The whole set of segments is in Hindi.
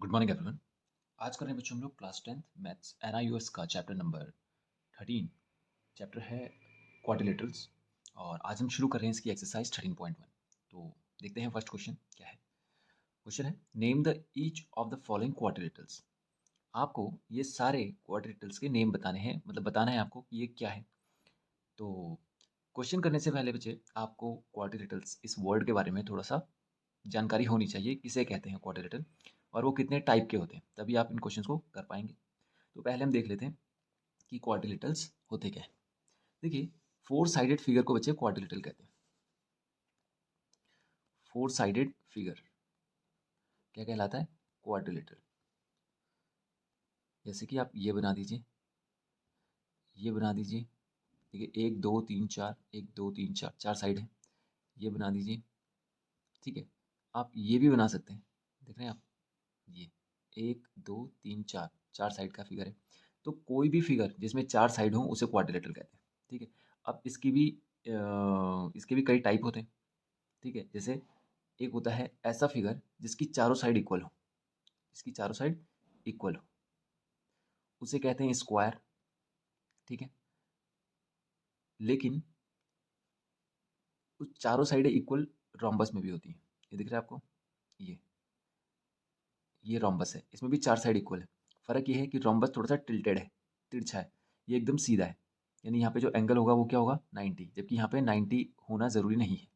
Good morning everyone. आज कर रहे हैं बच्चों हम लोग क्लास 10th मैथ्स एनआईओएस का चैप्टर नंबर 13। चैप्टर है क्वाड्रिलेटरल्स और आज हम शुरू कर रहे हैं इसकी एक्सरसाइज 13.1। तो देखते हैं फर्स्ट क्वेश्चन क्या है। क्वेश्चन है name the each of the following quadrilaterals. आपको ये सारे क्वाड्रिलेटरल्स के नेम बताने हैं, मतलब बताना है आपको कि ये क्या है। तो क्वेश्चन करने से पहले बच्चे आपको क्वाड्रिलेटरल्स इस वर्ड के बारे में थोड़ा सा जानकारी होनी चाहिए, किसे कहते हैं क्वाड्रिलेटरल और वो कितने टाइप के होते हैं, तभी आप इन क्वेश्चंस को कर पाएंगे। तो पहले हम देख लेते हैं कि क्वाड्रिलेटरल्स होते क्या हैं। देखिए, फोर साइडेड फिगर को बच्चे क्वाड्रिलेटरल कहते हैं। फोर साइडेड फिगर क्या कहलाता है? क्वाड्रिलेटरल। जैसे कि आप ये बना दीजिए, ये बना दीजिए। देखिए, एक दो तीन चार, एक दो तीन चार, चार साइड है। ये बना दीजिए, ठीक है। आप ये भी बना सकते हैं, देख रहे हैं आप, ये एक दो तीन चार, चार साइड का फिगर है। तो कोई भी फिगर जिसमें चार साइड हो उसे क्वाड्रिलेटरल कहते हैं, ठीक है। अब इसके भी कई टाइप होते हैं, ठीक है। जैसे एक होता है ऐसा फिगर जिसकी चारों साइड इक्वल हो, जिसकी चारों साइड इक्वल हो, उसे कहते हैं स्क्वायर, ठीक है। लेकिन उस चारों साइड इक्वल रोम्बस में भी होती है। ये दिख रहा है आपको, ये रोम्बस है, इसमें भी चार साइड इक्वल है। फर्क ये है कि रोम्बस थोड़ा सा टिल्टेड है, तिरछा है, ये एकदम सीधा है। यानी यहाँ पे जो एंगल होगा वो क्या होगा? 90, जबकि यहाँ पे 90 होना ज़रूरी नहीं है।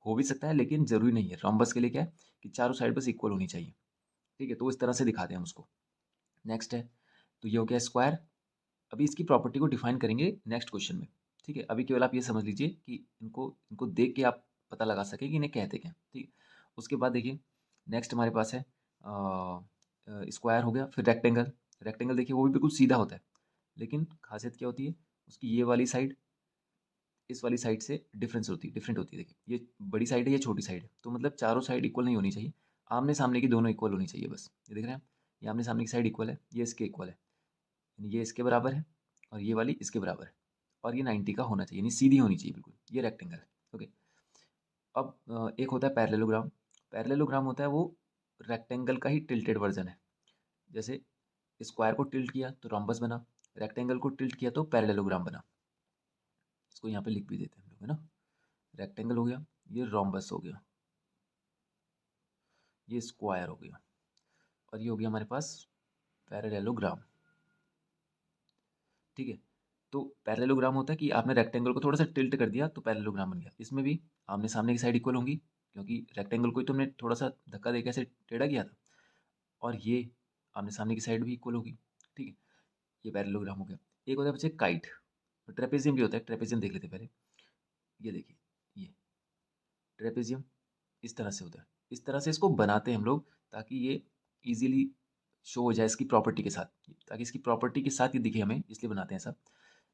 हो भी सकता है लेकिन ज़रूरी नहीं है। रोम्बस के लिए क्या है कि चारों साइड बस इक्वल होनी चाहिए, ठीक है। तो इस तरह से दिखाते हैं हम उसको। नेक्स्ट है, तो ये हो गया स्क्वायर। अभी इसकी प्रॉपर्टी को डिफाइन करेंगे नेक्स्ट क्वेश्चन में, ठीक है। अभी केवल आप ये समझ लीजिए कि इनको इनको देख के आप पता लगा सके कि इन्हें कहते क्या हैं, ठीक है। उसके बाद देखिए, नेक्स्ट हमारे पास है स्क्वायर हो गया, फिर रेक्टेंगल। रेक्टेंगल देखिए वो भी बिल्कुल सीधा होता है, लेकिन खासियत क्या होती है उसकी, ये वाली साइड इस वाली साइड से डिफरेंट होती है। देखिए, ये बड़ी साइड है, ये छोटी साइड है, तो मतलब चारों साइड इक्वल नहीं होनी चाहिए, आमने सामने की दोनों इक्वल होनी चाहिए बस। ये देख रहे हैं आप, ये आमने सामने की साइड इक्वल है, ये इसके इक्वल है, यानी ये इसके बराबर है और ये वाली इसके बराबर है, और ये 90 का होना चाहिए, यानी सीधी होनी चाहिए बिल्कुल। ये रेक्टेंगल है, ओके। अब एक होता है पैरेललोग्राम। पैरेललोग्राम होता है वो रेक्टेंगल का ही टिल्टेड वर्जन है। जैसे स्क्वायर को टिल्ट किया तो रोम्बस बना, रेक्टेंगल को टिल्ट किया तो पैरेललोग्राम बना। इसको यहाँ पे लिख भी देते हैं हम लोग, है ना। रेक्टेंगल हो गया, ये रोम्बस हो गया, ये स्क्वायर हो गया, और ये हो गया हमारे पास पैरेललोग्राम, ठीक है। तो पैरेललोग्राम होता है कि आपने रेक्टेंगल को थोड़ा सा टिल्ट कर दिया तो पैरेललोग्राम बन गया। इसमें भी आमने सामने की साइड इक्वल होंगी, क्योंकि रेक्टेंगल को ही तुमने थोड़ा सा धक्का देकर ऐसे टेढ़ा किया था, और ये आमने सामने की साइड भी इक्वल होगी, ठीक है। ये पैरेललोग्राम हो गया। एक होता है बच्चे काइट, ट्रेपेजियम भी होता है। ट्रेपेजियम देख लेते हैं पहले। ये देखिए, ये ट्रेपेजियम इस तरह से होता है। इस तरह से इसको बनाते हैं हम लोग ताकि ये इजीली शो हो जाए इसकी प्रॉपर्टी के साथ, ताकि इसकी प्रॉपर्टी के साथ ये दिखे हमें, इसलिए बनाते हैं ऐसा।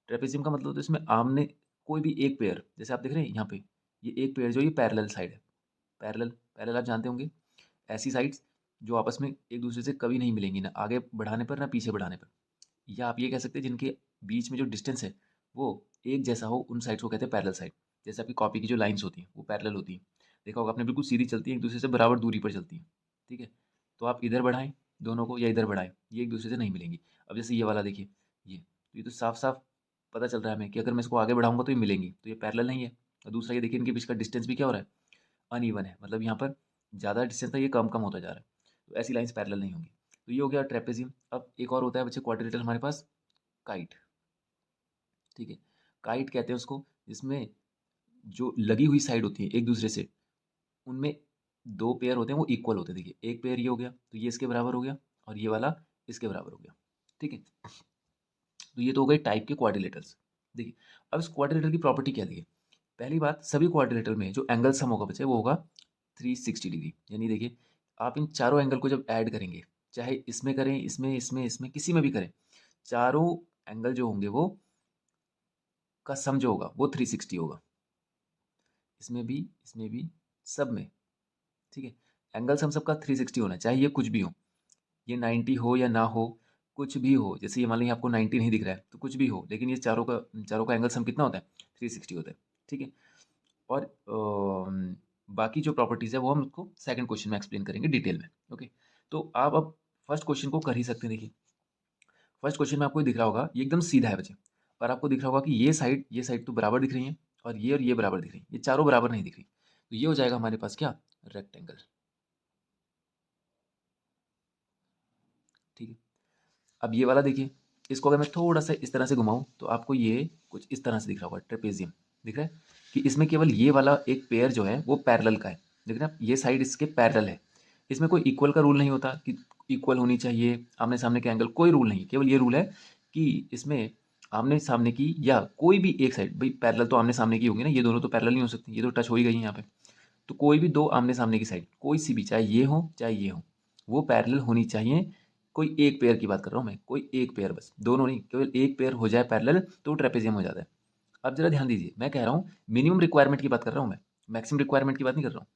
ट्रेपेजियम का मतलब होता है इसमें आमने कोई भी एक पेयर, जैसे आप देख रहे हैं यहाँ पे, ये एक पेयर जो ये पैरेलल साइड है। पैरेलल पैरेलल आप जानते होंगे, ऐसी साइड्स जो आपस में एक दूसरे से कभी नहीं मिलेंगी, ना आगे बढ़ाने पर ना पीछे बढ़ाने पर। या आप ये कह सकते हैं जिनके बीच में जो डिस्टेंस है वो एक जैसा हो, उन साइड्स को कहते हैं पैरेलल साइड। जैसे आपकी कॉपी की जो लाइन्स होती हैं वो पैरेलल होती हैं, देखा होगा आपने, बिल्कुल सीधी चलती है, एक दूसरे से बराबर दूरी पर चलती हैं, ठीक है। तो आप इधर बढ़ाएं दोनों को या इधर बढ़ाएं, ये एक दूसरे से नहीं मिलेंगी। अब जैसे ये वाला देखिए, ये तो साफ साफ पता चल रहा है हमें कि अगर मैं इसको आगे बढ़ाऊंगा तो ये मिलेंगी, तो ये पैरेलल नहीं है। और दूसरा ये देखिए, इनके बीच का डिस्टेंस भी क्या हो रहा है? अनइवन है, मतलब यहाँ पर ज़्यादा डिस्टेंस था, ये कम कम होता जा रहा है। तो ऐसी लाइन्स पैरेलल नहीं होंगी। तो ये हो गया ट्रेपेजियम। अब एक और होता है बच्चे क्वाड्रिलेटरल हमारे पास, काइट, ठीक है। काइट कहते हैं उसको जिसमें जो लगी हुई साइड होती है एक दूसरे से, उनमें दो पेयर होते हैं वो इक्वल होते हैं। देखिए, एक पेयर ये हो गया तो ये इसके बराबर हो गया, और ये वाला इसके बराबर हो गया, ठीक है। तो ये तो हो गए टाइप के क्वाड्रिलेटरल्स। देखिए, अब इस क्वाड्रिलेटर की प्रॉपर्टी क्या देखिए। पहली बात, सभी क्वाड्रिलेटर में जो एंगल सम होगा बच्चे वो होगा 360 डिग्री। यानी देखिए, आप इन चारों एंगल को जब ऐड करेंगे, चाहे इसमें करें, इसमें इसमें इसमें किसी में भी करें, चारों एंगल जो होंगे वो का सम जो होगा वो 360 होगा। इसमें भी, सब में, ठीक है। एंगल सम सबका 360 होना है, चाहे ये कुछ भी हो, ये 90 हो या ना हो, कुछ भी हो। जैसे ये मान लीजिए आपको 90 नहीं दिख रहा है तो कुछ भी हो, लेकिन ये चारों का एंगल सम कितना होता है? 360 होता है, ठीक है। और बाकी जो प्रॉपर्टीज़ है वो हम उसको सेकंड क्वेश्चन में एक्सप्लेन करेंगे डिटेल में, ओके। तो आप अब फर्स्ट क्वेश्चन को कर ही सकते हैं। देखिए फर्स्ट क्वेश्चन में आपको ये दिख रहा होगा, ये एकदम सीधा है बच्चे, और आपको दिख रहा होगा कि ये साइड तो बराबर दिख रही है और ये बराबर दिख रही है, ये चारों बराबर नहीं दिख रही। तो ये हो जाएगा हमारे पास क्या, रेक्टेंगल। ठीक है, अब ये वाला देखिए, इसको अगर मैं थोड़ा सा इस तरह से घुमाऊं तो आपको ये कुछ इस तरह से दिख रहा होगा, ट्रेपेजियम दिख रहा है कि इसमें केवल ये वाला एक पेयर जो है वो पैरेलल का है। देख रहे हैं आप, ये साइड इसके पैरेलल है। इसमें कोई इक्वल का रूल नहीं होता कि इक्वल होनी चाहिए आमने सामने के एंगल, कोई रूल नहीं, केवल ये रूल है कि इसमें आमने सामने की या कोई भी एक साइड, भाई पैरेलल तो आमने सामने की होगी ना, ये दोनों तो पैरेलल नहीं हो सकती, ये तो टच हो ही गई है यहाँ पे। तो कोई भी दो आमने सामने की साइड, कोई सी भी, चाहे ये हो चाहे ये हो, वो पैरेलल होनी चाहिए। कोई एक पेयर की बात कर रहा हूँ मैं, कोई एक पेयर, बस दोनों नहीं, केवल एक पेयर हो जाए पैरेलल तो ट्रेपेजियम हो जाता है। अब जरा ध्यान दीजिए, मैं कह रहा हूँ मिनिमम रिक्वायरमेंट की बात कर रहा हूँ मैं, मैक्सिमम रिक्वायरमेंट की बात नहीं कर रहा हूँ।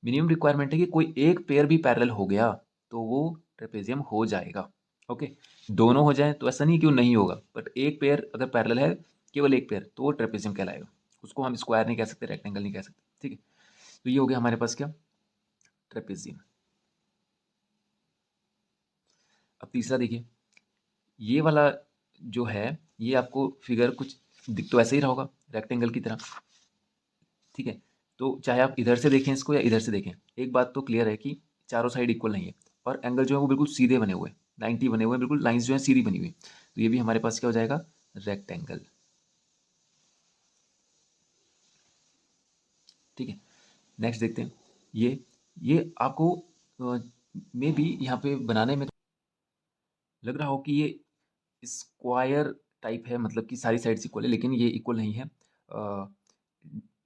मिनिमम रिक्वायरमेंट है कि कोई एक पेयर भी पैरेलल हो गया तो वो ट्रेपेजियम हो जाएगा। ओके, दोनों हो जाए तो ऐसा नहीं कि वो नहीं होगा, बट एक पेयर अगर पैरेलल है, केवल एक पेयर, तो वो ट्रेपेजियम कहलाएगा। उसको हम स्क्वायर नहीं कह सकते, रेक्टेंगल नहीं कह सकते। ठीक है, तो ये हो गया हमारे पास क्या, ट्रेपेजियम। अब तीसरा देखिए, ये वाला जो है, ये आपको फिगर कुछ दिख तो ऐसे ही रहा होगा, रेक्टेंगल की तरह। ठीक है, तो चाहे आप इधर से देखें इसको या इधर से देखें, एक बात तो क्लियर है कि चारों साइड इक्वल नहीं है, और एंगल जो है वो बिल्कुल सीधे बने हुए हैं, 90 बने हुए हैं, बिल्कुल लाइंस जो है सीधी बनी हुई है। तो ये भी हमारे पास क्या हो जाएगा, रेक्टेंगल। ठीक है, नेक्स्ट देखते हैं। ये आपको मे बी यहाँ पे बनाने में लग रहा हो कि ये स्क्वायर टाइप है, मतलब कि सारी साइड्स इक्वल है, लेकिन ये इक्वल नहीं है।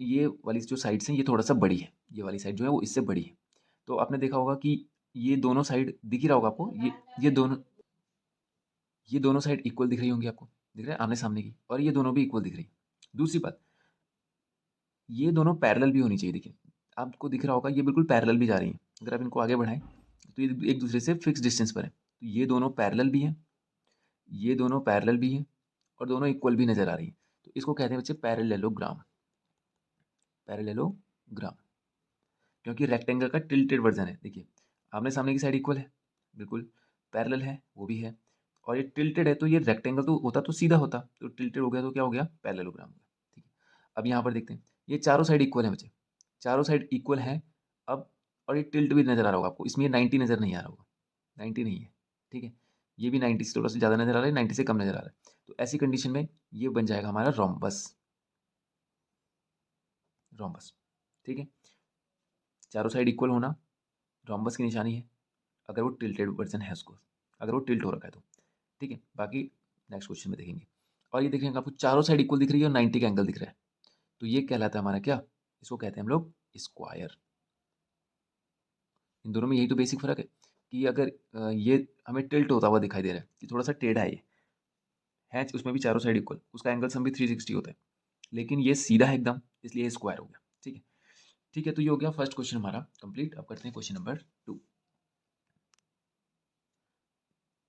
ये वाली जो साइड्स हैं ये थोड़ा सा बड़ी है, ये वाली साइड जो है वो इससे बड़ी है। तो आपने देखा होगा कि ये दोनों साइड दिख ही रहा होगा आपको, ये दोनों साइड इक्वल दिख रही होंगी आपको, दिख रहा है आमने सामने की, और ये दोनों भी इक्वल दिख रही। दूसरी बात, ये दोनों पैरेलल भी होनी चाहिए। देखिए आपको दिख रहा होगा ये बिल्कुल पैरेलल भी जा रही हैं, अगर आप इनको आगे बढ़ाएं तो ये एक दूसरे से फिक्स डिस्टेंस पर है, तो ये दोनों पैरेलल भी हैं, ये दोनों पैरेलल भी हैं, और दोनों इक्वल भी नज़र आ रही हैं। तो इसको कहते हैं बच्चे पैरेललोग्राम, पैरेललोग्राम, क्योंकि रेक्टेंगल का टिल्टेड वर्जन है। देखिए आमने सामने की साइड इक्वल है, बिल्कुल पैरेलल है, वो भी है, और ये टिल्टेड है, तो ये रेक्टेंगल तो होता तो सीधा होता, तो टिल्टेड हो गया तो क्या हो गया, पैरेललोग्राम हो गया। ठीक है, अब यहाँ पर देखते हैं, ये चारों साइड इक्वल है बच्चे, चारों साइड इक्वल है। अब और ये टिल्ट भी नज़र आ रहा होगा आपको, इसमें ये 90 नज़र नहीं आ रहा होगा, 90 नहीं है। ठीक है, ये भी 90 से थोड़ा सा ज़्यादा नज़र आ रहा है, 90 से कम नज़र आ रहा है। तो ऐसी कंडीशन में ये बन जाएगा हमारा रोम्बस, रोम्बस। ठीक है, चारों साइड इक्वल होना रोम्बस की निशानी है, अगर वो टिल्टेड वर्जन है उसको, अगर वो टिल्ट हो रखा है तो। ठीक है, बाकी नेक्स्ट क्वेश्चन में देखेंगे। और ये देखेंगे आपको चारों साइड इक्वल दिख रही है और 90 का एंगल दिख रहा है, तो ये कहलाता है हमारा क्या, इसको कहते हैं हम लोग स्क्वायर। इन दोनों में यही तो बेसिक फ़र्क है कि अगर ये हमें टिल्ट होता हुआ दिखाई दे रहा है कि थोड़ा सा टेढ़ा है, ये है उसमें भी चारों साइड इक्वल, उसका एंगल सम भी 360 होता है, लेकिन ये सीधा है एकदम, इसलिए ये स्क्वायर हो गया। ठीक है, ठीक है, तो ये हो गया फर्स्ट क्वेश्चन हमारा कंप्लीट। अब करते हैं क्वेश्चन नंबर 2।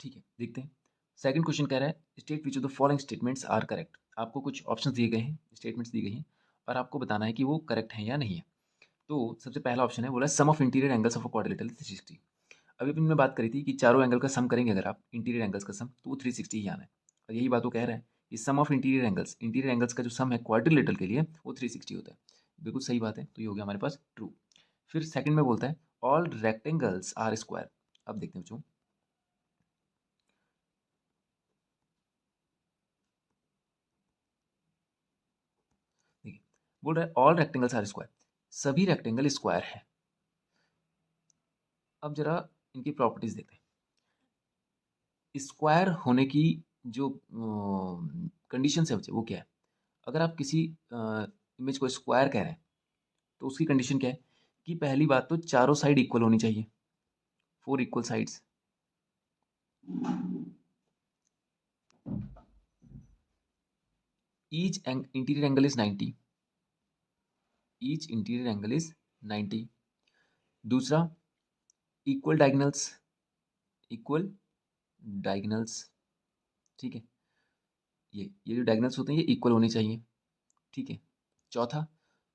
ठीक है, देखते हैं। सेकंड क्वेश्चन कह रहा है state which of the following statements are correct. आपको कुछ ऑप्शंस दिए गए हैं, स्टेटमेंट्स दी गई हैं, और आपको बताना है कि वो करेक्ट हैं या नहीं है। तो सबसे पहला ऑप्शन है, बोला sum of interior angles of a quadrilateral 360। अभी अपन ने बात करी थी कि चारों एंगल का सम करेंगे अगर आप, इंटीरियर एंगल्स का सम, तो वो 360 ही आना है। और यही बात वो कह रहा है कि सम ऑफ इंटीरियर एंगल्स का जो सम है क्वाड्रिलेटरल के लिए वो 360 होता है। बिल्कुल सही बात है, तो ये हो गया हमारे पास ट्रू। फिर सेकंड में बोलता है ऑल रेक्टेंगल्स आर स्क्वायर। अब देखते हैं बच्चों, देखिए बोल रहा है ऑल रेक्टेंगल्स आर स्क्वायर, सभी रेक्टेंगल स्क्वायर है। अब जरा इनकी प्रॉपर्टीज देखते हैं। स्क्वायर होने की जो कंडीशन है बच्चे वो क्या है, अगर आप किसी इमेज को स्क्वायर कह रहे हैं तो उसकी कंडीशन क्या है कि पहली बात तो चारों साइड इक्वल होनी चाहिए, 4 equal sides. Each interior angle is 90, each interior angle is 90। दूसरा, इक्वल डायगनल्स, इक्वल डायगनल्स। ठीक है, ये जो डायगनल्स होते हैं ये इक्वल होने चाहिए। ठीक है, चौथा,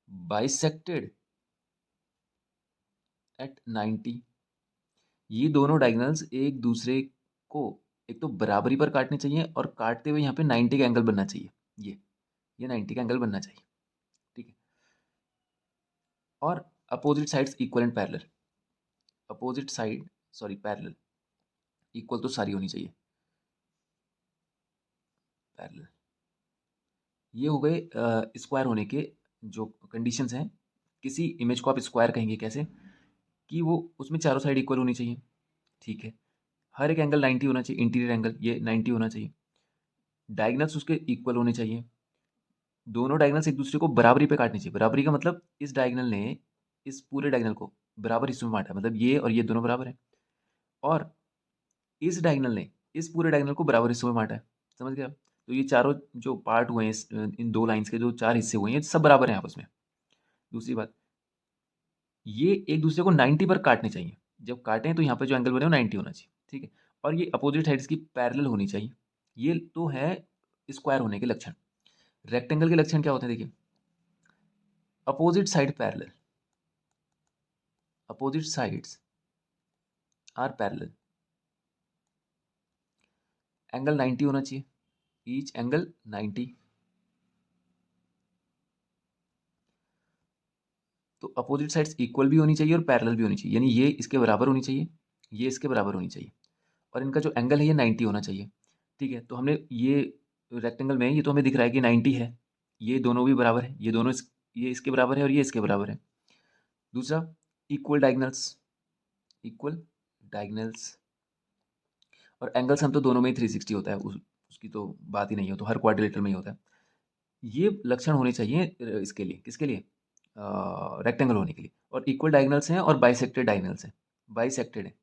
बाइसेक्टेड एट 90। ये दोनों डायगोनल्स एक दूसरे को एक तो बराबरी पर काटने चाहिए और काटते हुए यहाँ पे 90 का एंगल बनना चाहिए। ये 90 का एंगल बनना चाहिए, ठीक है। और opposite sides equal and parallel, opposite side sorry parallel, equal तो सारी होनी चाहिए, पैरेलल। ये हो गए स्क्वायर होने के जो कंडीशंस हैं। किसी इमेज को आप स्क्वायर कहेंगे कैसे, कि वो उसमें चारों साइड इक्वल होनी चाहिए, ठीक है। हर एक एंगल 90 होना चाहिए, इंटीरियर एंगल ये 90 होना चाहिए, डायगोनल्स उसके इक्वल होने चाहिए, दोनों डायगोनल्स एक दूसरे को बराबरी पे काटनी चाहिए। बराबरी का मतलब इस डायगोनल ने इस पूरे डायगोनल को बराबर हिस्सों में बांटा, मतलब ये और ये दोनों बराबर हैं, और इस डायगोनल ने इस पूरे डायगोनल को बराबर हिस्सों में बांटा है। समझ गए आप? तो ये चारों जो पार्ट हुए हैं इन दो लाइंस के जो चार हिस्से हुए हैं सब बराबर हैं आपस में। दूसरी बात, ये एक दूसरे को 90 पर काटने चाहिए। जब काटें तो यहाँ पे जो एंगल बने वो 90 होना चाहिए, ठीक है। और ये अपोजिट साइड्स की पैरेलल होनी चाहिए। ये तो है स्क्वायर होने के लक्षण। रेक्टेंगल के लक्षण क्या होते हैं देखिए, opposite side parallel, opposite sides are parallel, angle 90 होना चाहिए, ईच एंगल 90। तो अपोजिट साइड्स इक्वल भी होनी चाहिए और पैरेलल भी होनी चाहिए, यानी ये इसके बराबर होनी चाहिए, ये इसके बराबर होनी चाहिए, और इनका जो एंगल है ये 90 होना चाहिए, ठीक है। तो हमने ये रेक्टेंगल में ये तो हमें दिख रहा है कि 90 है, ये दोनों भी बराबर है, ये दोनों ये इसके बराबर है और ये इसके बराबर है। दूसरा, इक्वल डायगनल्स, इक्वल डायगनल्स, और एंगल्स हम तो दोनों में ही 360 होता है, उसकी तो बात ही नहीं हो, तो हर क्वाड्रिलेटरल में ही होता है। ये लक्षण होने चाहिए इसके लिए, किसके लिए, रेक्टेंगल होने के लिए। और इक्वल डायगनल्स हैं और बाइसेक्टेड डायगनल्स हैं, बाइसेक्टेड है,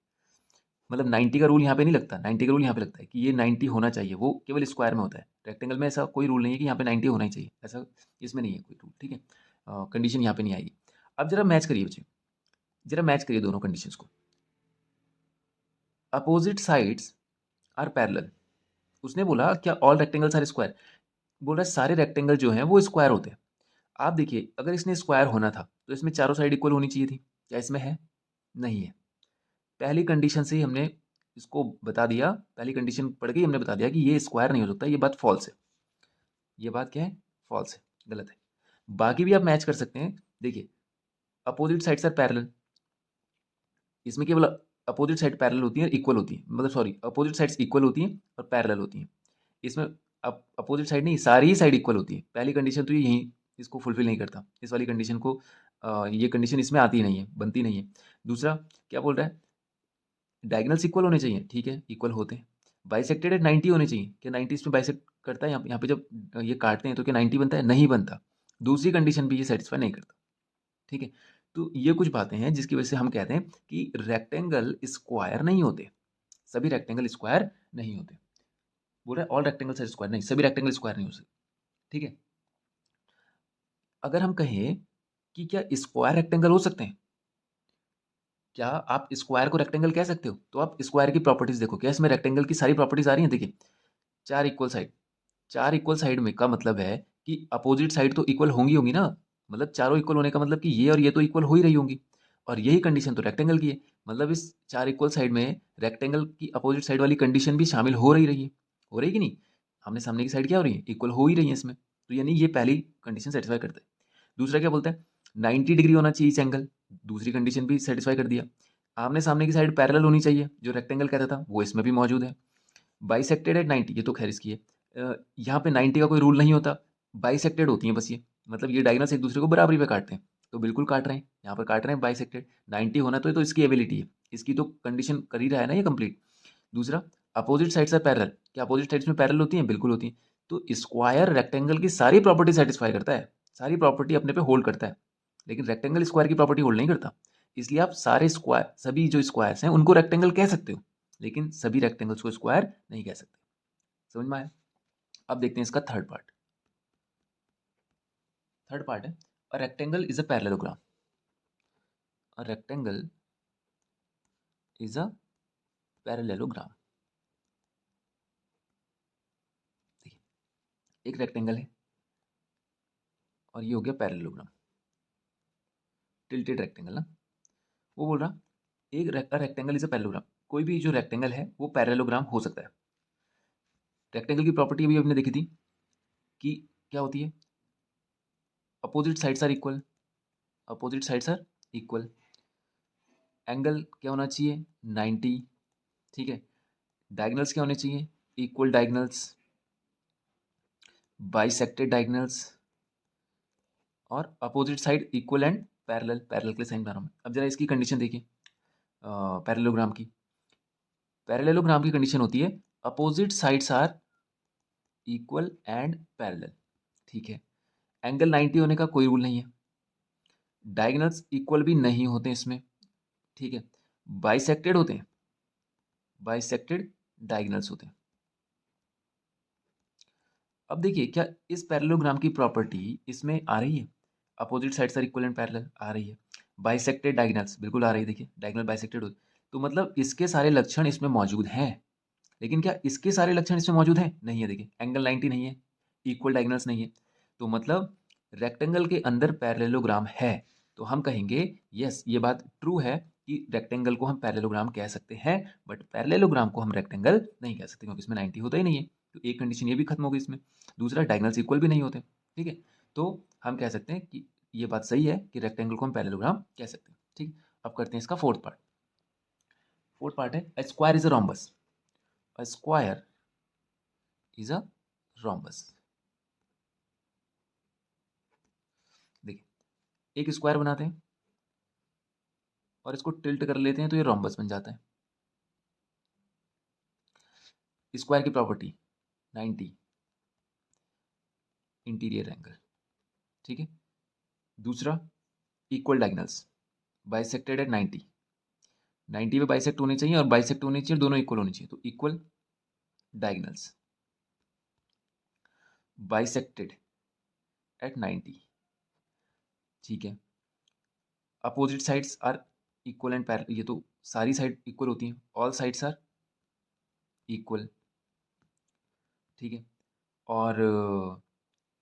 मतलब 90 का रूल यहाँ पे नहीं लगता, 90 का रूल यहाँ पे लगता है कि ये 90 होना चाहिए, वो केवल स्क्वायर में होता है। रेक्टेंगल में ऐसा कोई रूल नहीं है कि यहाँ पे 90 होना ही चाहिए, ऐसा इसमें नहीं है कोई रूल, ठीक है। कंडीशन यहाँ पे नहीं आएगी। अब जरा मैच करिए बच्चे, जरा मैच करिए दोनों कंडीशंस को। अपोजिट साइड्स आर पैरेलल, उसने बोला क्या ऑल रेक्टेंगल्स आर स्क्वायर, बोल रहा है सारे रेक्टेंगल जो हैं वो स्क्वायर होते हैं। आप देखिए, अगर इसने स्क्वायर होना था तो इसमें चारों साइड इक्वल होनी चाहिए थी, क्या इसमें है? नहीं है। पहली कंडीशन से ही हमने इसको बता दिया, पहली कंडीशन पढ़ के ही हमने बता दिया कि ये स्क्वायर नहीं हो सकता, ये बात फॉल्स है। ये बात क्या है? फॉल्स है, गलत है। बाकी भी आप मैच कर सकते हैं। देखिए, अपोजिट साइड्स आर पैरेलल, इसमें केवल अपोजिट साइड पैरेलल होती है, इक्वल होती है, मतलब सॉरी अपोजिट साइड्स इक्वल होती हैं और पैरेलल होती हैं। इसमें अपोजिट साइड नहीं, सारी ही साइड इक्वल होती है। पहली कंडीशन तो ये यहीं इसको फुलफिल नहीं करता, इस वाली कंडीशन को, ये कंडीशन इसमें आती ही नहीं है, बनती नहीं है। दूसरा, क्या बोल रहा है, डायगनल्स इक्वल होने चाहिए, ठीक है, इक्वल होते हैं। बाइसेक्टेड है 90 होने चाहिए, क्या 90 इसमें बाइसेक्ट करता है? यहाँ पे जब ये काटते हैं तो क्या 90 बनता है? नहीं बनता। दूसरी कंडीशन भी ये सेटिस्फाई नहीं करता, ठीक है। तो ये कुछ बातें हैं जिसकी वजह से हम कहते हैं कि रेक्टेंगल स्क्वायर नहीं होते, सभी रेक्टेंगल स्क्वायर नहीं होते। बोल रहा है ऑल रेक्टेंगल्स आर स्क्वायर, नहीं, सभी रेक्टेंगल स्क्वायर नहीं हो सकते, ठीक है। अगर हम कहें कि क्या स्क्वायर रेक्टेंगल हो सकते हैं, क्या आप स्क्वायर को रेक्टेंगल कह सकते हो? तो आप स्क्वायर की प्रॉपर्टीज देखो, क्या इसमें रेक्टेंगल की सारी प्रॉपर्टीज आ रही हैं? देखिए, चार इक्वल साइड, चार इक्वल साइड में का मतलब है कि अपोजिट साइड तो इक्वल होंगी होंगी ना, मतलब चारों इक्वल होने का मतलब कि ये और ये तो इक्वल हो ही रही होंगी, और यही कंडीशन तो रेक्टेंगल की है, मतलब इस चार इक्वल साइड में रेक्टेंगल की अपोजिट साइड वाली कंडीशन भी शामिल हो रही है, हो रही कि नहीं? आमने सामने की साइड क्या हो रही है? इक्वल हो ही रही है इसमें, तो यानी ये पहली कंडीशन सेटिस्फाई करता है। दूसरा क्या बोलता है, 90 डिग्री होना चाहिए इस एंगल, दूसरी कंडीशन भी सेटिस्फाई कर दिया। आमने सामने की साइड पैरेलल होनी चाहिए, जो रेक्टेंगल कहता था वो इसमें भी मौजूद है। बाइसेक्टेड एट 90, ये तो खैर इसकी है, यहाँ पे 90 का कोई रूल नहीं होता, बाइसेक्टेड होती हैं बस ये, मतलब ये डायगोनल्स एक दूसरे को बराबरी पे काटते हैं, तो बिल्कुल काट रहे हैं, यहाँ पर काट रहे हैं बाइसेक्टेड। 90 होना तो ये तो इसकी एबिलिटी है, इसकी तो कंडीशन कर ही रहा है ना ये कंप्लीट। दूसरा, अपोजिट साइड्स आर पैरेलल, क्या अपोजिट साइड्स में पैरेलल होती हैं? बिल्कुल होती हैं। तो स्क्वायर रेक्टेंगल की सारी प्रॉपर्टी सेटिस्फाई करता है, सारी प्रॉपर्टी अपने पे होल्ड करता है, लेकिन रेक्टेंगल स्क्वायर की प्रॉपर्टी होल्ड नहीं करता। इसलिए आप सारे स्क्वायर, सभी जो स्क्वायर्स हैं उनको रेक्टेंगल कह सकते हो, लेकिन सभी रेक्टेंगल्स को स्क्वायर नहीं कह सकते। समझ में आया? अब देखते हैं इसका थर्ड पार्ट। थर्ड पार्ट है, a rectangle is a parallelogram, a rectangle is a parallelogram. देखिए, एक रेक्टेंगल है और ये हो गया पैरेललोग्राम, टिल्टेड रेक्टेंगल ना। वो बोल रहा एक रेक्टेंगल इज अ पैरेललोग्राम, कोई भी जो रेक्टेंगल है वो पैरेललोग्राम हो सकता है। रेक्टेंगल की प्रॉपर्टी अभी हमने देखी थी कि क्या होती है, opposite sides are equal, opposite sides are equal, angle क्या होना चाहिए 90, ठीक है, डायगनल्स क्या होने चाहिए इक्वल डायगनल्स, बाइसेक्टेड डायगनल्स, और opposite side equal and parallel, parallel के लिए साइन बना रहा हूं। अब जरा इसकी कंडीशन देखिए पैरेललोग्राम की, पैरेललोग्राम की कंडीशन होती है opposite sides are equal and parallel, ठीक है, एंगल 90 होने का कोई रूल नहीं है, डायगनल्स इक्वल भी नहीं होते इसमें, ठीक है, बाइसेक्टेड होते हैं, बाइसेक्टेड डायगनल्स होते हैं। अब देखिए क्या इस पैरेललोग्राम की प्रॉपर्टी इसमें आ रही है, opposite sides are equal and parallel आ रही है, बाइसेक्टेड डायगनल्स बिल्कुल आ रही है, देखिए डायगनल बाइसेक्टेड होती, तो मतलब इसके सारे लक्षण इसमें मौजूद हैं। लेकिन क्या इसके सारे लक्षण इसमें मौजूद हैं? नहीं है, देखिए एंगल 90 नहीं है, इक्वल डायगनल्स नहीं है, तो मतलब रेक्टेंगल के अंदर पैरेललोग्राम है। तो हम कहेंगे यस ये बात ट्रू है कि रेक्टेंगल को हम पैरेललोग्राम कह सकते हैं, बट पैरेललोग्राम को हम रेक्टेंगल नहीं कह सकते क्योंकि इसमें 90 होता ही नहीं है। तो एक कंडीशन ये भी खत्म हो गई इसमें, दूसरा डायगनल्स इक्वल भी नहीं होते, ठीक है, तो हम कह सकते हैं कि ये बात सही है कि रेक्टेंगल को हम पैरेललोग्राम कह सकते हैं, ठीक। अब करते हैं इसका फोर्थ पार्ट। फोर्थ पार्ट है a square is a rhombus, a square is a rhombus. देखिए एक स्क्वायर बनाते हैं और इसको टिल्ट कर लेते हैं तो ये रोम्बस बन जाता है। स्क्वायर की प्रॉपर्टी 90 इंटीरियर एंगल, ठीक है, दूसरा इक्वल डायगनल्स, बाइसेक्टेड एट 90, 90 पे बाइसेक्ट होने चाहिए और बाइसेक्ट होने चाहिए, दोनों इक्वल होने चाहिए, तो इक्वल डायगनल्स बाइसेक्टेड एट 90, ठीक है, opposite sides are equal and parallel, ये तो सारी साइड इक्वल होती हैं, ऑल साइड्स आर इक्वल, ठीक है, और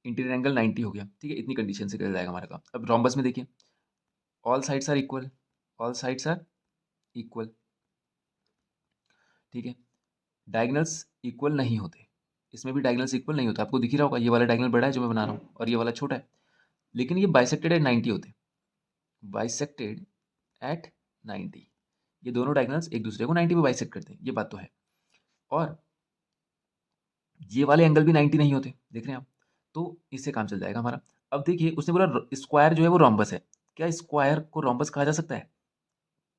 इंटीरियर एंगल 90 हो गया, ठीक है, इतनी कंडीशन से कर जाएगा हमारा काम। अब रोम्बस में देखिए all sides are equal, all sides are equal, ठीक है, डायगनल्स इक्वल नहीं होते, इसमें भी डायगनल्स इक्वल नहीं होता, आपको दिख ही रहा होगा ये वाला डायगनल बड़ा है जो मैं बना रहा हूँ और ये वाला छोटा है, लेकिन ये बाइसेक्टेड एट 90 होते, बाइसेक्टेड एट 90, ये दोनों डायगनल्स एक दूसरे को 90 पे बाइसेक्ट करते हैं, ये बात तो है, और ये वाले एंगल भी 90 नहीं होते, देख रहे हैं आप, तो इससे काम चल जाएगा हमारा। अब देखिए उसने बोला स्क्वायर जो है वो रोम्बस है, क्या स्क्वायर को रोम्बस कहा जा सकता है?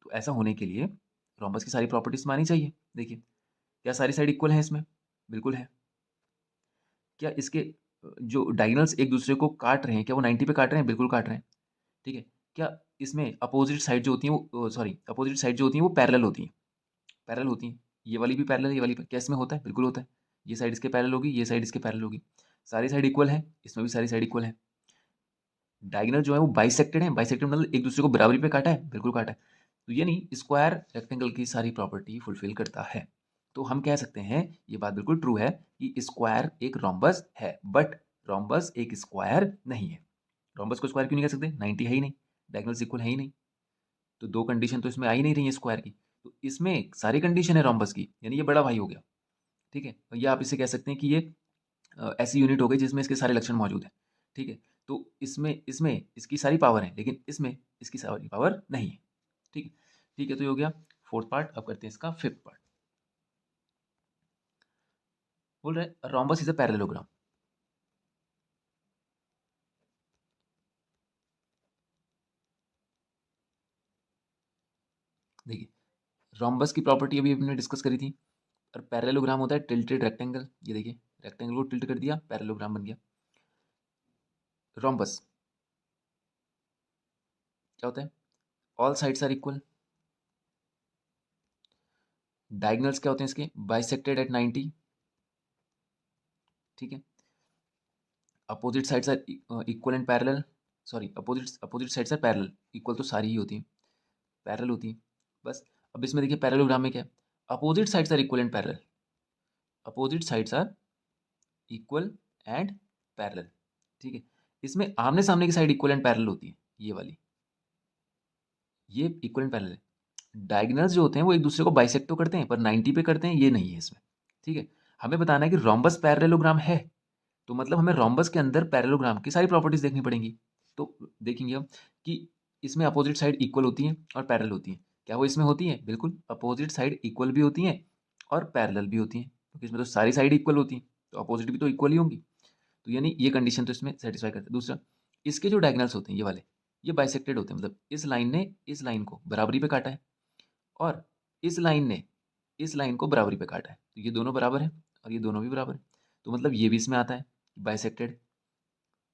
तो ऐसा होने के लिए रोम्बस की सारी प्रॉपर्टीज मानी चाहिए। देखिए क्या सारी साइड इक्वल है इसमें? बिल्कुल है। क्या इसके जो डायगनल्स एक दूसरे को काट रहे हैं क्या वो 90 पे काट रहे हैं? बिल्कुल काट रहे हैं, ठीक है। क्या इसमें अपोजिट साइड जो होती है वो सॉरी अपोजिट साइड जो होती है वो पैरेलल होती हैं, पैरेलल होती हैं, ये वाली भी पैरेलल है, ये वाली क्या इसमें होता है? बिल्कुल होता है, ये साइड इसके पैरेलल होगी, ये साइड इसके पैरेलल होगी, सारी साइड इक्वल है, इसमें भी सारी साइड इक्वल है। डायगोनल जो है वो बाइसेक्टेड है, बाइसेक्टेड मतलब एक दूसरे को बराबरी पे काटा है, बिल्कुल काटा है, तो ये नहीं स्क्वायर रेक्टेंगल की सारी प्रॉपर्टी फुलफिल करता है। तो हम कह सकते हैं ये बात बिल्कुल ट्रू है कि स्क्वायर एक रोम्बस है, बट रोम्बस एक स्क्वायर नहीं है। रोम्बस को स्क्वायर क्यों नहीं कह सकते? 90 है ही नहीं, डायगोनल्स इक्वल है ही नहीं, तो दो कंडीशन तो इसमें आ ही नहीं रही है स्क्वायर की, तो इसमें सारी कंडीशन है रोम्बस की, यानी ये बड़ा भाई हो गया, ठीक है, या आप इसे कह सकते हैं कि ये ऐसी यूनिट हो गई जिसमें इसके सारे लक्षण मौजूद हैं, ठीक है, तो इसमें इसमें इसकी सारी पावर है लेकिन इसमें इसकी सारी पावर नहीं है, ठीक है, ठीक है, तो ये हो गया फोर्थ पार्ट। अब करते हैं इसका फिफ्थ पार्ट। बोल रहे रोम्बस इज अ पैरेललोग्राम। देखिए रोम्बस की प्रॉपर्टी अभी हमने डिस्कस करी थी, और पैरेललोग्राम होता है टिल्टेड रेक्टेंगल, ये देखिए रेक्टेंगल को टिल्ट कर दिया पैरेललोग्राम बन गया। रोम्बस क्या होता है? All sides are equal, diagonals क्या होते हैं इसके? बाइसेक्टेड एट 90, ठीक है, opposite sides are equal and parallel, sorry opposite opposite sides are parallel, equal तो सारी ही होती हैं, पैरेलल होती हैं बस। अब इसमें देखिए पैरेललोग्राम में क्या है? Opposite sides are equal and parallel, opposite sides are equal and parallel, ठीक है, इसमें आमने सामने की साइड इक्वल एंड पैरेलल होती है, ये वाली ये इक्वल एंड पैरेलल है, डायगोनल्स जो होते हैं वो एक दूसरे को बाइसेक्ट तो करते हैं पर 90 पे करते हैं, ये नहीं है इसमें। ठीक है, हमें बताना है कि रोम्बस पैरेललोग्राम है, तो मतलब हमें रोम्बस के अंदर पैरेललोग्राम की सारी प्रॉपर्टीज देखनी पड़ेंगी। तो देखेंगे हम कि इसमें अपोजिट साइड इक्वल होती हैं और पैरेलल होती हैं। क्या वो इसमें होती हैं? बिल्कुल, अपोजिट साइड इक्वल भी होती हैं और पैरेलल भी होती हैं, क्योंकि इसमें तो सारी साइड इक्वल होती हैं, तो अपोजिट भी तो इक्वल ही होंगी। तो यानी ये कंडीशन तो इसमें सेटिस्फाई करते हैं। दूसरा, इसके जो डायगोनल्स होते हैं ये वाले, ये बाइसेक्टेड होते हैं, मतलब इस लाइन ने इस लाइन को बराबरी पे काटा है और इस लाइन ने इस लाइन को बराबरी पे काटा है, तो ये दोनों बराबर है और ये दोनों भी बराबर है, तो मतलब ये भी इसमें आता है बाइसेक्टेड।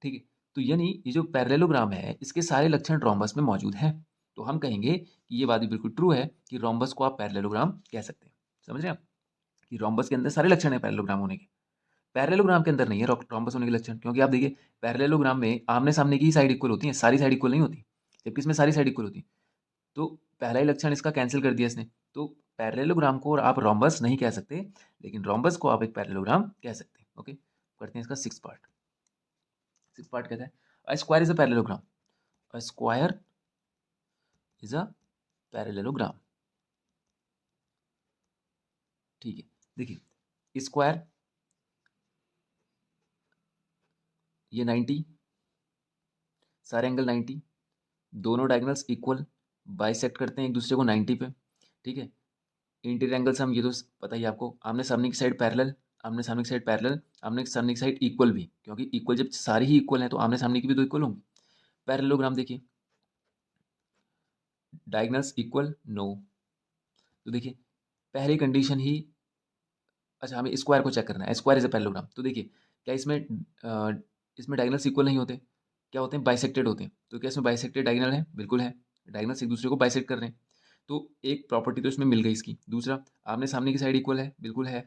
ठीक है, तो यानी ये जो पैरेललोग्राम है इसके सारे लक्षण रोम्बस में मौजूद हैं, तो हम कहेंगे कि ये बात भी बिल्कुल ट्रू है कि रोम्बस को आप पैरेललोग्राम कह सकते हैं। समझ रहे हैं आप कि रोम्बस के अंदर सारे लक्षण है पैरेललोग्राम होने के, पैरेललोग्राम के अंदर नहीं है रोम्बस होने के लक्षण, क्योंकि आप देखिए पैरेललोग्राम में आमने सामने की ही साइड इक्वल होती है, सारी साइड इक्वल नहीं होती, जबकि इसमें सारी साइड इक्वल होती है। तो पहला ही लक्षण इसका कैंसिल कर दिया इसने, तो पैरेललोग्राम को आप रोम्बस नहीं कह सकते, लेकिन रोम्बस को आप एक पैरेललोग्राम कह सकते हैं। ओके, करते हैं इसका सिक्स पार्ट। सिक्स पार्ट कहता है a square is a parallelogram, a square is a parallelogram. ठीक है, देखिए स्क्वायर, ये 90, सारे एंगल 90, दोनों डायगोनल्स इक्वल, बाइसेक्ट करते हैं एक दूसरे को 90 पे। ठीक है, इंटीरियर एंगल्स हम ये तो पता ही है आपको, आमने सामने की साइड पैरेलल, आमने सामने की साइड पैरेलल, आमने सामने की साइड इक्वल भी, क्योंकि इक्वल जब सारी ही इक्वल हैं तो आमने सामने की भी तो इक्वल होंगी। पैरेललोग्राम देखिए, डायगोनल्स इक्वल नो, तो देखिए पहली कंडीशन ही, अच्छा हमें स्क्वायर को चेक करना है, स्क्वायर इज अ पैरेललोग्राम, तो देखिए क्या इसमें डायगोनल्स इक्वल नहीं होते, क्या होते हैं? बाइसेक्टेड होते हैं। तो क्या इसमें बाइसेक्टेड डायगोनल है? बिल्कुल है, डायगोनल्स एक दूसरे को बाइसेक्ट कर रहे हैं, तो एक प्रॉपर्टी तो इसमें मिल गई इसकी। दूसरा, आमने सामने की साइड इक्वल है, बिल्कुल है।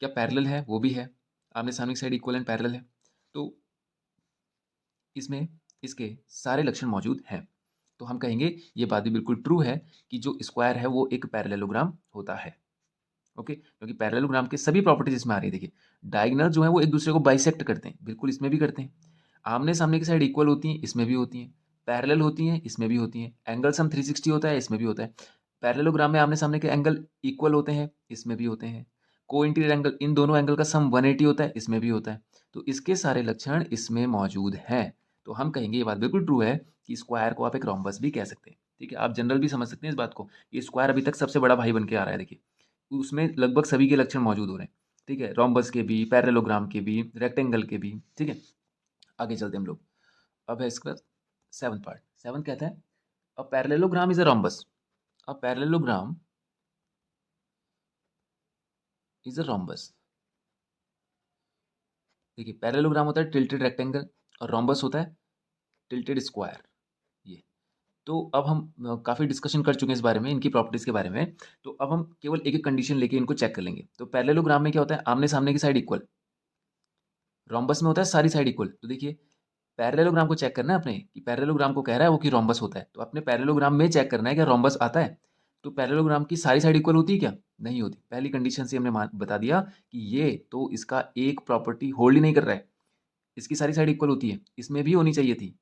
क्या पैरेलल है? वो भी है, आमने सामने की साइड इक्वल एंड पैरेलल है, तो इसमें इसके सारे लक्षण मौजूद हैं, तो हम कहेंगे ये बात भी बिल्कुल ट्रू है कि जो स्क्वायर है वो एक पैरेललोग्राम होता है। ओके, क्योंकि पैरेललोग्राम के सभी प्रॉपर्टीज इसमें आ रही है। देखिए डायगोनल जो है वो एक दूसरे को बाइसेक्ट करते हैं, बिल्कुल इसमें भी करते हैं। आमने सामने की साइड इक्वल होती हैं, इसमें भी होती हैं। पैरेलल होती हैं, इसमें भी होती हैं। एंगल सम 360 होता है, इसमें भी होता है। पैरेललोग्राम में आमने सामने के एंगल इक्वल होते हैं, इसमें भी होते हैं। को इंटीरियर एंगल, इन दोनों एंगल का सम 180 होता है, इसमें भी होता है। तो इसके सारे लक्षण इसमें मौजूद हैं, तो हम कहेंगे ये बात बिल्कुल ट्रू है कि स्क्वायर को आप एक रोम्बस भी कह सकते हैं। ठीक है, आप जनरल भी समझ सकते हैं इस बात को, ये स्क्वायर अभी तक सबसे बड़ा भाई बन के आ रहा है। देखिए उसमें लगभग सभी के लक्षण मौजूद हो रहे हैं। ठीक है, रोम्बस के भी, पैरेललोग्राम के भी, रेक्टेंगल के भी। ठीक है, आगे चलते हैं हम लोग। अब है इसका सेवंथ पार्ट। सेवंथ कहता है a parallelogram is a rhombus, a parallelogram is a rhombus. देखिए पैरेललोग्राम होता है टिल्टेड रेक्टेंगल और रोम्बस होता है टिल्टेड स्क्वायर। ये तो अब हम काफ़ी डिस्कशन कर चुके हैं इस बारे में, इनकी प्रॉपर्टीज़ के बारे में, तो अब हम केवल एक एक कंडीशन लेके इनको चेक कर लेंगे। तो पैरेललोग्राम में क्या होता है? आमने सामने की साइड इक्वल, रोम्बस में होता है सारी साइड इक्वल। तो देखिए पैरेललोग्राम को चेक करना है अपने कि पैरेललोग्राम को कह रहा है वो कि रोम्बस होता है, तो अपने पैरेललोग्राम में चेक करना है क्या रोम्बस आता है। तो पैरेललोग्राम की सारी साइड इक्वल होती है क्या? नहीं होती। पहली कंडीशन से हमने बता दिया कि ये तो इसका एक प्रॉपर्टी होल्ड ही नहीं कर रहा है, इसकी सारी साइड इक्वल होती है, इसमें भी होनी चाहिए थी,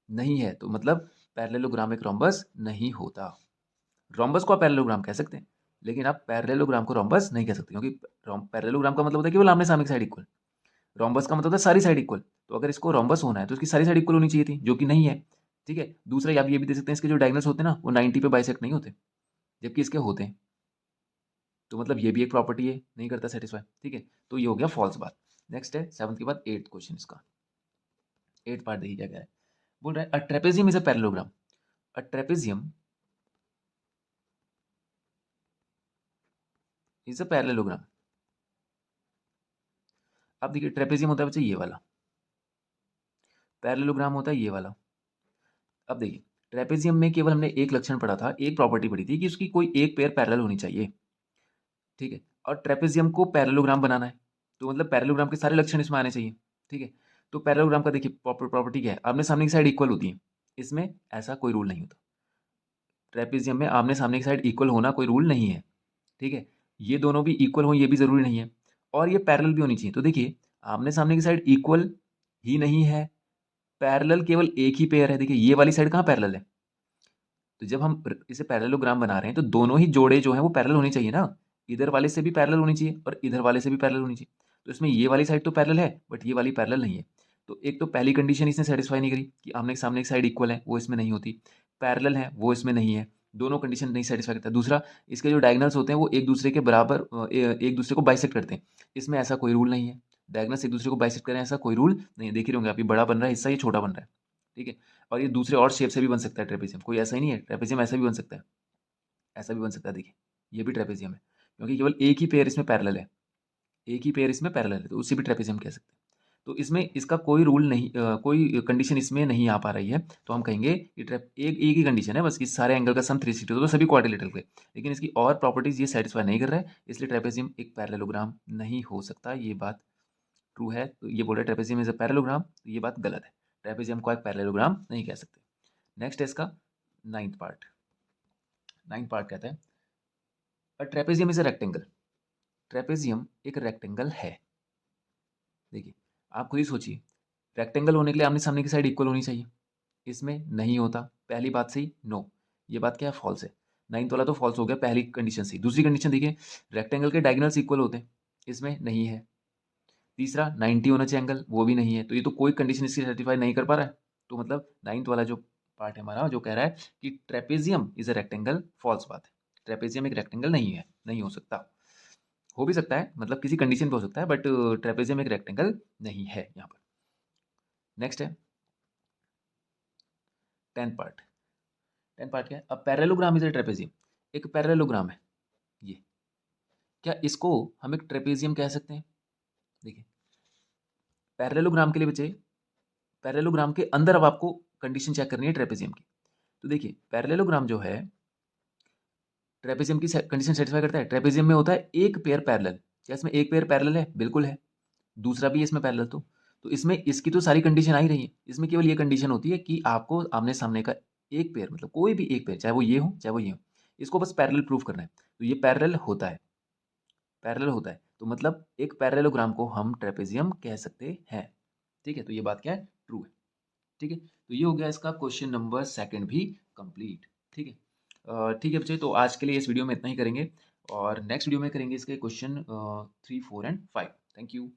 नहीं है, तो मतलब पैरेललोग्राम एक रोम्बस नहीं होता। रोम्बस को आप पैरेललोग्राम कह सकते हैं, लेकिन आप पैरेललोग्राम को रोम्बस नहीं कह सकते, क्योंकि पैरेललोग्राम का मतलब होता है केवल आमने सामने की साइड इक्वल, रोम्बस का मतलब है सारी साइड इक्वल। तो अगर इसको रोम्बस होना है तो इसकी सारी साइड इक्वल होनी चाहिए थी, जो कि नहीं है। ठीक है, दूसरा आप ये भी दे सकते हैं इसके जो डायगोनल्स होते हैं ना वो 90 पे बाइसेक्ट नहीं होते, जबकि इसके होते हैं, तो मतलब ये भी एक प्रॉपर्टी है, नहीं करता सेटिस्फाई। ठीक है, तो ये हो गया फॉल्स बात। नेक्स्ट है सेवंथ के बाद एट्थ क्वेश्चन इसका, एट्थ पार्ट देखिए क्या क्या है। बोल रहा है a trapezium is a parallelogram, a trapezium is a parallelogram. अब देखिए ट्रेपेजियम होता है बच्चे ये वाला, पैरेललोग्राम होता है ये वाला। अब देखिए ट्रेपेजियम में केवल हमने एक लक्षण पढ़ा था, एक प्रॉपर्टी पढ़ी थी कि उसकी कोई एक पेयर पैरेलल होनी चाहिए। ठीक है, और ट्रेपेजियम को पैरेललोग्राम बनाना है, तो मतलब पैरेललोग्राम के सारे लक्षण इसमें आने चाहिए। ठीक है, तो पैरेललोग्राम का देखिए प्रॉपर्टी क्या है? आमने सामने की साइड इक्वल होती है, इसमें ऐसा कोई रूल नहीं होता। ट्रेपेजियम में आमने सामने की साइड इक्वल होना कोई रूल नहीं है। ठीक है, ये दोनों भी इक्वल हो ये भी जरूरी नहीं है, और ये पैरेलल भी होनी चाहिए। तो देखिए आमने सामने की साइड इक्वल ही नहीं है, पैरेलल केवल एक ही पेयर है। देखिए ये वाली साइड कहाँ पैरेलल है? तो जब हम इसे पैरेललोग्राम बना रहे हैं तो दोनों ही जोड़े जो हैं वो पैरेलल होनी चाहिए ना, इधर वाले से भी पैरेलल होनी चाहिए और इधर वाले से भी पैरेलल होनी चाहिए। तो इसमें ये वाली साइड तो पैरेलल है बट ये वाली पैरेलल नहीं है। तो एक तो पहली कंडीशन इसने सेटिस्फाई नहीं करी कि आमने सामने की साइड इक्वल है, वो इसमें नहीं होती। पैरेलल है, वो इसमें नहीं है। दोनों कंडीशन नहीं सेटिस्फाई करता। दूसरा, इसके जो डायगोनल्स होते हैं वो एक दूसरे के बराबर एक दूसरे को बाइसेक्ट करते हैं। इसमें ऐसा कोई रूल नहीं है। डायगोनल्स एक दूसरे को बाइसेक्ट करें ऐसा कोई रूल नहीं है। देख ही होंगे आप, ये बड़ा बन रहा है हिस्सा, ये छोटा बन रहा है। ठीक है। और ये दूसरे और शेप से भी बन सकता है ट्रेपेजियम, कोई ऐसा ही नहीं है। ट्रेपेजियम ऐसा भी बन सकता है, ऐसा भी बन सकता है। देखिए ये भी ट्रेपेजियम है क्योंकि केवल एक ही पेयर इसमें पैरेलल है, एक ही पेयर इसमें पैरेलल है, तो उसे भी ट्रेपेजियम कह सकते हैं। तो इसमें इसका कोई रूल नहीं, कोई कंडीशन इसमें नहीं आ पा रही है, तो हम कहेंगे ये एक ही कंडीशन है बस कि सारे एंगल का सम 360 हो तो सभी क्वाड्रिलेटरल के, लेकिन इसकी और प्रॉपर्टीज ये सेटिस्फाई नहीं कर रहा है, इसलिए ट्रेपेजियम एक पैरेललोग्राम नहीं हो सकता। ये बात ट्रू है, तो ये बोल रहा है ट्रेपेजियम इज अ पैरेललोग्राम, तो ये बात गलत है। ट्रेपेजियम को एक पैरेललोग्राम नहीं कह सकते। नेक्स्ट है इसका नाइन्थ पार्ट। नाइन्थ पार्ट कहता है a trapezium is a rectangle. Trapezium एक रेक्टेंगल है। देखिए आप खुद ही सोचिए, रेक्टेंगल होने के लिए आमने सामने की साइड इक्वल होनी चाहिए, इसमें नहीं होता। पहली बात सही, नो, ये बात क्या है, फॉल्स है। नाइन्थ वाला तो फॉल्स हो गया पहली कंडीशन से। दूसरी कंडीशन देखिए, रेक्टेंगल के डायगोनल्स इक्वल होते हैं, इसमें नहीं है। तीसरा, 90 होना चाहिए एंगल, वो भी नहीं है। तो ये तो कोई कंडीशन इसकी सेटिस्फाई नहीं कर पा रहा है। तो मतलब नाइन्थ वाला जो पार्ट है हमारा, जो कह रहा है कि trapezium is a rectangle, false बात है। ट्रेपेजियम एक रेक्टेंगल नहीं है, नहीं हो सकता। हो भी सकता है, मतलब किसी कंडीशन पे हो सकता है, बट ट्रेपेजियम एक रेक्टेंगल नहीं है यहाँ पर। नेक्स्ट है टेंथ पार्ट। टेंथ पार्ट क्या है, अब पैरेललोग्राम इज अ ट्रेपेजियम। एक पैरेललोग्राम है ये, क्या इसको हम एक ट्रेपेजियम कह सकते हैं? देखिए पैरेललोग्राम के लिए बच्चे, पैरेललोग्राम के अंदर अब आपको कंडीशन चेक करनी है ट्रेपेजियम की। तो देखिए पैरेललोग्राम जो है ट्रेपेजियम की कंडीशन सेटिस्फाई करता है। ट्रेपेजियम में होता है एक पेयर पैरेलल, क्या इसमें एक पेयर पैरेलल है? बिल्कुल है। दूसरा भी है इसमें पैरेलल, तो इसमें इसकी तो सारी कंडीशन आ ही रही है। इसमें केवल ये कंडीशन होती है कि आपको आमने सामने का एक पेयर, मतलब कोई भी एक पेयर, चाहे वो ये हो चाहे वो ये हो, इसको बस पैरेलल प्रूफ करना है। तो ये पैरेलल होता है, पैरेलल होता है, तो मतलब एक पैरेललोग्राम को हम ट्रेपेजियम कह सकते हैं। ठीक है, तो ये बात क्या है, ट्रू है। ठीक है, तो ये हो गया इसका क्वेश्चन नंबर सेकंड भी कंप्लीट। ठीक है, ठीक है बच्चे, तो आज के लिए इस वीडियो में इतना ही करेंगे और नेक्स्ट वीडियो में करेंगे इसके क्वेश्चन 3, 4 एंड 5। Thank you.